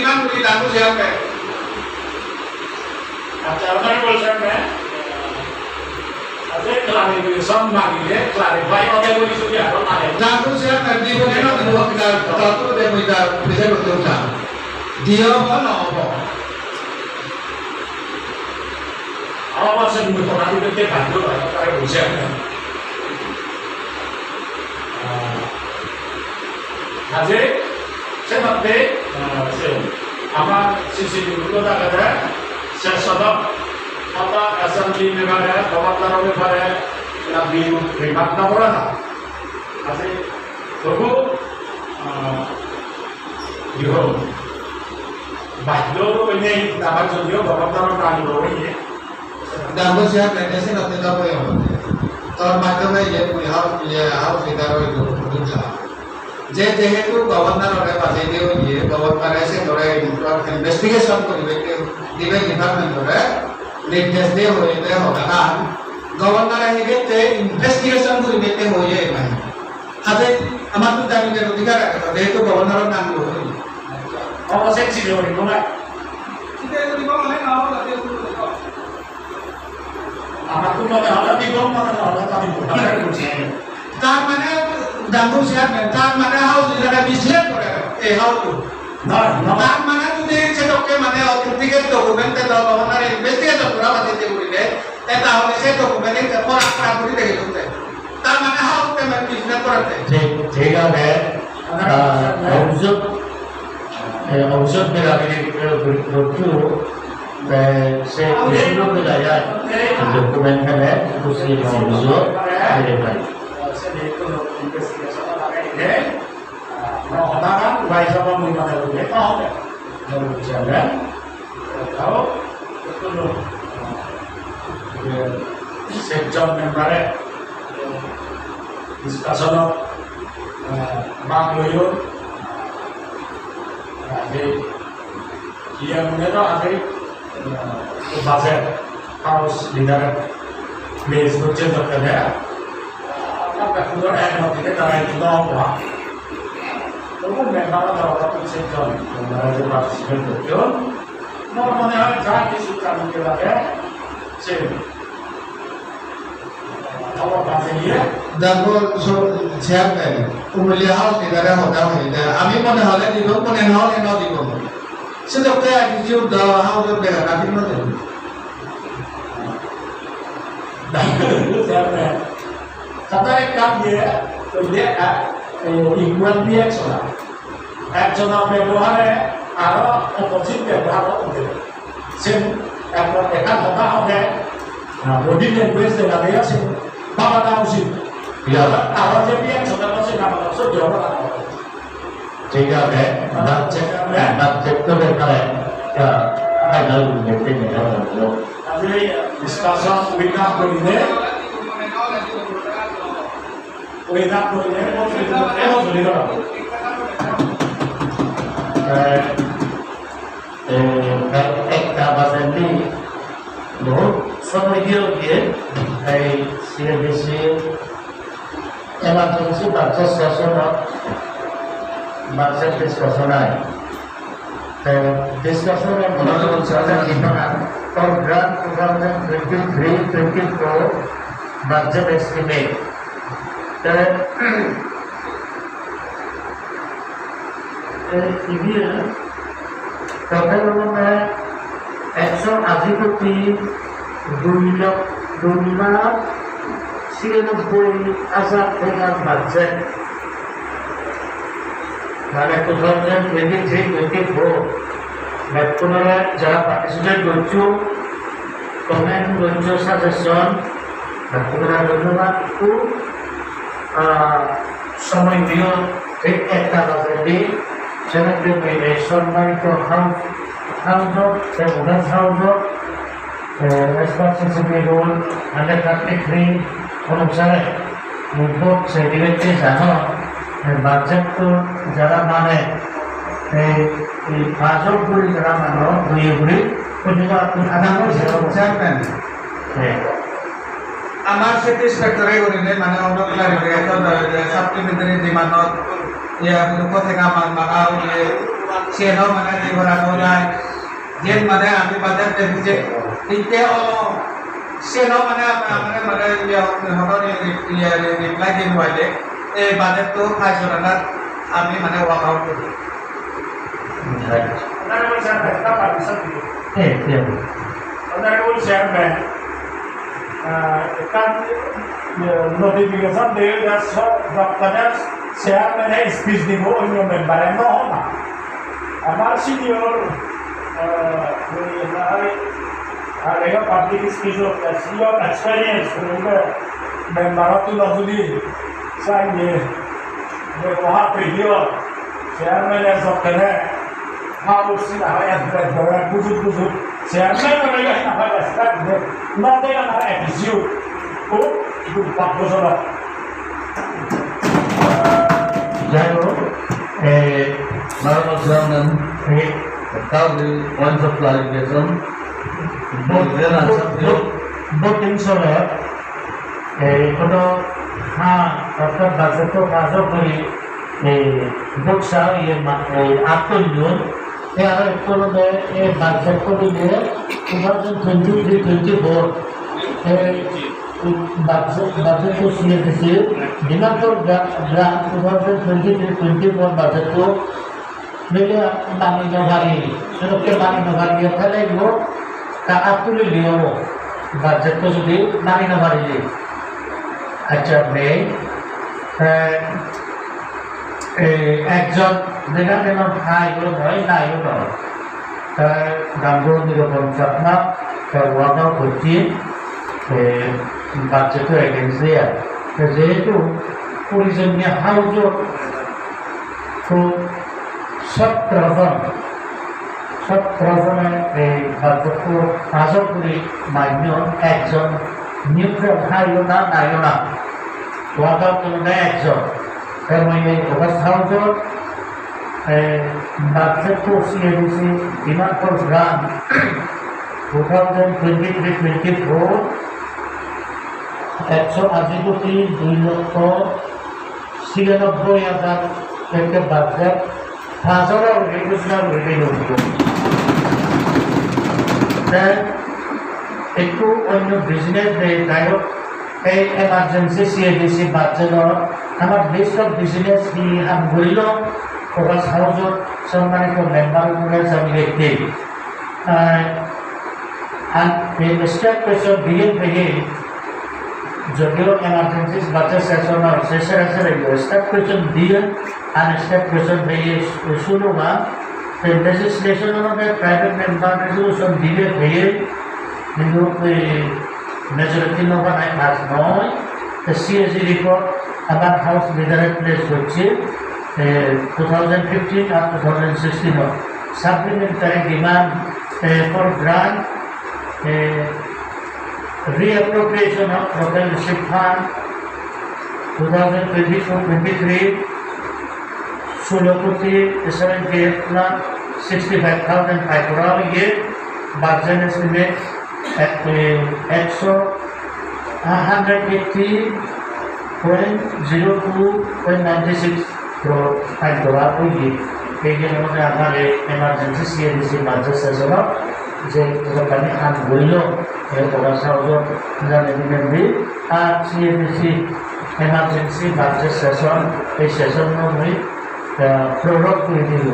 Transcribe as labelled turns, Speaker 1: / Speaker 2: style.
Speaker 1: Iman beri tamu siapa?
Speaker 2: Acara boleh ada clarification bagi clarify oleh polisi ya kalau ada.
Speaker 1: Tamu siapa? Di mana dua kita tahu dia bisa betul tak? Dia mana apa?
Speaker 2: Apa sih betul nanti kita bantu kalau polisi. Jadi seperti apa sisi dulu tak ada sesuatu apa assembly negara gubernur negara nabi ribat nampora asli tunggu Johor Bahdo ini dapat jadi gubernur Kalimantan ini
Speaker 1: Tamu siapa? Dia sih nanti tahu yang और माध्यम में ये house इधर हो दूसरा जेहेतु governor और पासे ये गवर्नर ऐसे थोड़े इन्वेस्टिगेशन को डिबेट डिपार्टमेंट थोड़े निर्देश दे हो ये होगा ना गवर्नर है कि इन्वेस्टिगेशन को डिबेट हो ये नहीं अबे हमारे तो जाने के अधिकार है तो जेहेतु गवर्नर नाम लो
Speaker 2: और सेक्सी हो रही है আমার তো মনে হলো বিগম মনে হলো আমি ভুল করছি
Speaker 1: তার মানে দামু শেয়ার তার মানে হাউস যারা বিশ্লেষণ করে এই হাউস
Speaker 2: না
Speaker 1: তার মানে যদি সেটাকে মানে অথেন্টিকেট ডকুমেন্টে দাও গভর্নর ইনভেস্টিগেশন করা বাতিতে করিলে তাহলে সেই ডকুমেন্টে পড়া করে দেখে দিতে তার মানে হাউস পেমেন্ট বিশ্লেষণ করতে
Speaker 3: ঠিক আছে অভিযোগ বিভাগের রক্ষু से किसी को लाया डॉक्यूमेंट है उसी मौजूद मेरे भाई
Speaker 2: orang baik sama mana boleh tahu kan kalau jalan tahu betul sektor member discussion bang Yoyo ada dia mengenal ada bazar house dinner base बच्चे तो करते हैं apa keluar air kita tarik itu apa तो वो member ada orang itu sektor member itu participant betul mau mana jangan disukai mungkin ada sih apa bahasanya
Speaker 1: দেখো siapa umurnya haus negara hotel ini আমি মনে হলে দিব মনে হলে না দিব সেটাকে attitude দাও হাউস বেরা না দিব না
Speaker 2: kata ikan dia dia equal dia soalnya একজন ব্যবহারে আরো অপোজিট ব্যবহার করতে সেম একটা একা কথা হবে বডি ল্যাঙ্গুয়েজ দেখাবে আছে বাবাটা উচিত আরো যে বিয়ে ছোট বছর না বছর জব
Speaker 3: ठीक है बात तो बेकार क्या फाइनल देखते हैं लोग
Speaker 2: अभी डिस्कशन विना करिने विना करिने बहुत सुनिए
Speaker 3: एक काबासेंटी बहुत समय के सीएबीसी emergency budget session budget discussion है discussion में मनोरंजन चर्चा की और ग्रांट 2023-24 budget estimate ये प्रबंधन में 180 2,96,000 budget মানে 2023-24 বেতনরা যারা পার্টিসিপেট করছো কমেন্ট করছো সাজেশন বেতনরা ধন্যবাদ খুব সময় দিও ঠিক একটা বাজে সেখানে মিলে সম্মানিত হাউস রেসপন্সিবিলিটি রুল 133 অনুসারে উদ্যোগ সেটিকে জানো বাজেট তো যারা মানে এই বাজেটগুলি যারা মানো দুইগুলি প্রতিটা আগামী
Speaker 1: চেয়ারম্যান আমার স্যাটিসফ্যাক্টরি করিলে মানে অন্য ক্লারিফিকেশন সাপ্লিমেন্টারি ডিমান্ডত ইয়া কথা থেকে আমার মানা সেনো মানে দিবরা নয় যেন মানে আমি বাজার দেখছে তিনটে ও সেনো মানে আমরা মানে হনরে রিপ্লাই দিন হইলে এই বাজার তো খাইছো না আমি মানে ওয়াক আউট করি
Speaker 2: Honorable Sir, kita participate.
Speaker 3: Iya.
Speaker 2: Honorable Chairman, kan notification dia dah dokternya chairman है speech दी वो इन member है ना होना हमारे senior हमारे public speech of your experience उनके member तो लजुली चाहिए वहाँ पे दियो chairman है dokter है harus sih lah yang berjalan kusut chairman mereka yang ada start deh nanti yang ada episode itu bagus lah.
Speaker 3: Jayo, Honorable Chairman, without the points of clarification, both insurer, কোনো অর্থাৎ বাজেটও কাজও করি বুকসা আত্মনিয়োগ আর কোনো budget করে দিয়ে 2023-24 budget को CFC दिनांक ग्राम 2023-24 budget को मेरे मानी नवारी के मानी नवारी पहले वो का आपने लिया वो budget को जो भी मानी नवारी ले अच्छा मैं একজন যেটা কেন ভাই বলে ভয় নাই হলো গাঙ্গুর নিরূপণ স্বপ্না ওয়াকাও করছি বাচ্চাটো এগেন্সি যেহেতু প্রয়োজনীয় হাউজত খুব 17জনে এই বাচ্চাটো আজও করে মান্য একজন নিউট্রাল হাইও না নাইও না ওয়াকাও কোনো না একজন Karena overhaul budget to CABC demand for grant 2023-24 180,2,96,000 के budget হাজারো রেগুলার রেভিনিউ একটু অন্য বিজনেস ডাইরেক্ট এই এমার্জেন্সি CABC বাজেট আমার লিস্ট অফ বিজনেস কি আম গইল ফোকাস হাউসত সম্মানিত মেম্বারগুলো আমি দেখি আর এই স্টেপ পেশন বিগিন থেকে যদিও এমার্জেন্সি বাজেট সেশনের শেষে আছে স্টেপ পেশন দিয়ে আর স্টেপ পেশন ভেঙে শুরু না লেজিসলেশন আমাদের প্রাইভেট মেম্বার রেজলিউশন দিয়ে ভেঙে কিন্তু মেজরিটি নম্বর কাজ নয় CAG report about house leader place হচ্ছে 2015 আর 2016 supplementary demand for grant reappropriation of procurement fund 2022-23 $16,78,65,500 ये budget estimate at 180.02.96 crore $5 होगी लेकिन उन्होंने हमारे इमरजेंसी CABC budget सेशन যে কোম্পানি আজ বলল এর পড়াশোনা জানে দিবেন দি আর CABC এমার্জেন্সি বাজেট সেশন এই সেশন মই প্রোডাক্ট করে দিল